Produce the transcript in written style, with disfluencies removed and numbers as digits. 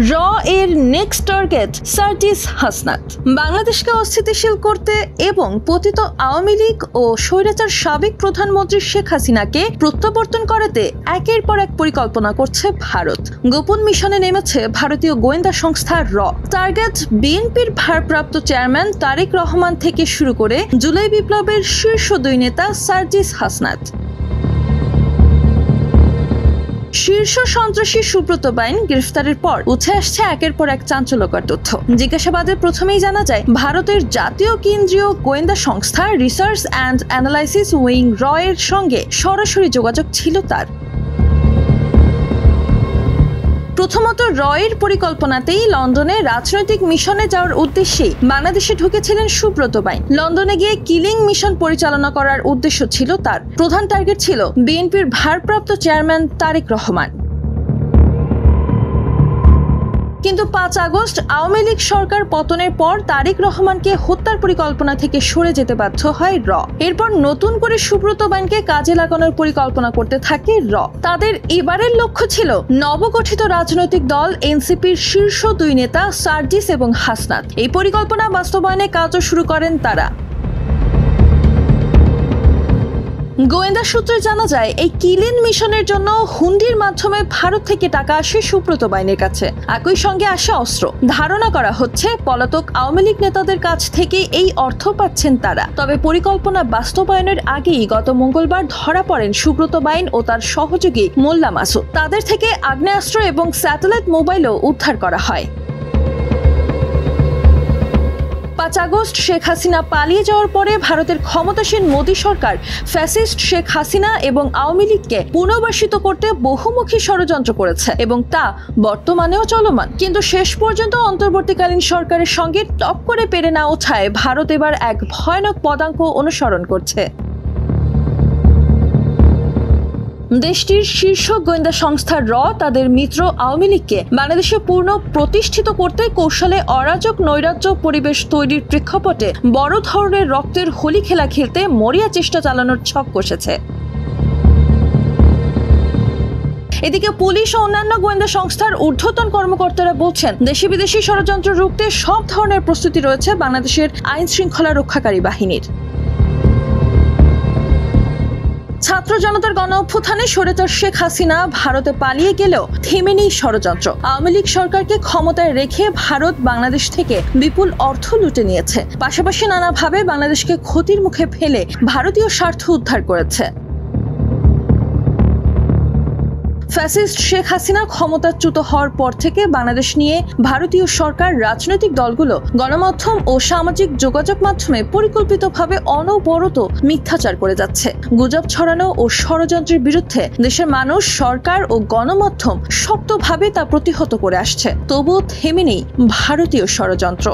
র এর next target Sarjis Hasnat. বাংলাদেশকে অস্থিতিশীল করতে এবং পতিত আওয়ামী লীগ ও স্বৈরাচার সাবেক প্রধানমন্ত্রী শেখ হাসিনাকে প্রত্যাবর্তন করাতে একের পর এক পরিকল্পনা করছে ভারত। গোপন মিশনে নেমেছে ভারতীয় গোয়েন্দা সংস্থা র। টার্গেট বিএনপির ভারপ্রাপ্ত চেয়ারম্যান তারেক রহমান থেকে শুরু করে জুলাই বিপ্লবের শীর্ষ দুই নেতা সার্জিস হাসনাত। শীর্ষ সন্ত্রাসী সুব্রত বাইন গ্রেফতারের পর উঠে আসছে একের পর এক চাঞ্চল্যকর তথ্য। জিজ্ঞাসাবাদে প্রথমেই জানা যায় ভারতের জাতীয় কেন্দ্রীয় গোয়েন্দা সংস্থা রিসার্চ অ্যান্ড অ্যানালাইসিস উইং র এর সঙ্গে সরাসরি যোগাযোগ ছিল তার। প্রথমত র এর পরিকল্পনাতেই লন্ডনে রাজনৈতিক মিশনে যাওয়ার উদ্দেশ্যেই বাংলাদেশে ঢুকেছিলেন সুব্রত বাইন। লন্ডনে গিয়ে কিলিং মিশন পরিচালনা করার উদ্দেশ্য ছিল তার। প্রধান টার্গেট ছিল বিএনপির ভারপ্রাপ্ত চেয়ারম্যান তারেক রহমান। কিন্তু 5 আগস্ট আওয়ামী লীগ সরকার পতনের পর তারেক রহমানকে হত্যার পরিকল্পনা থেকে সরে যেতে বাধ্য হয় র। এরপর নতুন করে সুব্রত বাইনকে কাজে লাগানোর পরিকল্পনা করতে থাকে র। তাদের এবারের লক্ষ্য ছিল নবগঠিত রাজনৈতিক দল এনসিপির শীর্ষ দুই নেতা সার্জিস এবং হাসনাত। এই পরিকল্পনা বাস্তবায়নে কাজও শুরু করেন তারা। গোয়েন্দা সূত্রে জানা যায় এই কিলিং মিশনের জন্য হুন্ডির মাধ্যমে ভারত থেকে টাকা আসে সুব্রত বাইনের কাছে। একই সঙ্গে আসে অস্ত্র। ধারণা করা হচ্ছে পলাতক আওয়ামী লীগ নেতাদের কাছ থেকে এই অর্থ পাচ্ছেন তারা। তবে পরিকল্পনা বাস্তবায়নের আগেই গত মঙ্গলবার ধরা পড়েন সুব্রত বাইন ও তার সহযোগী মোল্লা মাসুদ। তাদের থেকে আগ্নেয়াস্ত্র এবং স্যাটেলাইট মোবাইলও উদ্ধার করা হয়। 5 আগস্ট শেখ হাসিনা পালিয়ে যাওয়ার পরে ভারতের ক্ষমতাসীন মোদী সরকার ফ্যাসিস্ট শেখ হাসিনা এবং আওয়ামী লীগকে পুনর্বাসিত করতে বহুমুখী ষড়যন্ত্র করেছে এবং তা বর্তমানেও চলমান। কিন্তু শেষ পর্যন্ত অন্তর্বর্তীকালীন সরকারের সঙ্গে টক্করে পেরে না ওঠায় ভারত এবার এক ভয়ানক পদাঙ্ক অনুসরণ করছে। দেশটির শীর্ষ গোয়েন্দা সংস্থা র তাদের মিত্র আওয়ামী লীগকে বাংলাদেশে পূর্ণ প্রতিষ্ঠিত করতে কৌশলে অরাজক নৈরাজ্য পরিবেশ তৈরির প্রেক্ষাপটে বড় ধরনের রক্তের হোলি খেলা খেলতে মরিয়া চেষ্টা চালানোর ছক কষেছে। এদিকে পুলিশ ও অন্যান্য গোয়েন্দা সংস্থার ঊর্ধ্বতন কর্মকর্তারা বলছেন দেশি বিদেশি ষড়যন্ত্র রুখতে সব ধরনের প্রস্তুতি রয়েছে বাংলাদেশের আইন শৃঙ্খলা রক্ষাকারী বাহিনীর। ছাত্র জনতার গণ অভ্যুত্থানে স্বৈরাচার শেখ হাসিনা ভারতে পালিয়ে গেলেও থেমেনি ষড়যন্ত্র। আওয়ামী লীগ সরকারকে ক্ষমতায় রেখে ভারত বাংলাদেশ থেকে বিপুল অর্থ লুটে নিয়েছে। পাশাপাশি নানাভাবে বাংলাদেশকে ক্ষতির মুখে ফেলে ভারতীয় স্বার্থ উদ্ধার করেছে। ফ্যাসিস্ট শেখ হাসিনা ক্ষমতাচ্যুত হওয়ার পর থেকে বাংলাদেশ নিয়ে ভারতীয় সরকার, রাজনৈতিক দলগুলো, গণমাধ্যম ও সামাজিক যোগাযোগ মাধ্যমে পরিকল্পিতভাবে অনবরত মিথ্যাচার করে যাচ্ছে। গুজব ছড়ানো ও ষড়যন্ত্রের বিরুদ্ধে দেশের মানুষ, সরকার ও গণমাধ্যম শক্তভাবে তা প্রতিহত করে আসছে। তবুও থেমে নেই ভারতীয় ষড়যন্ত্র।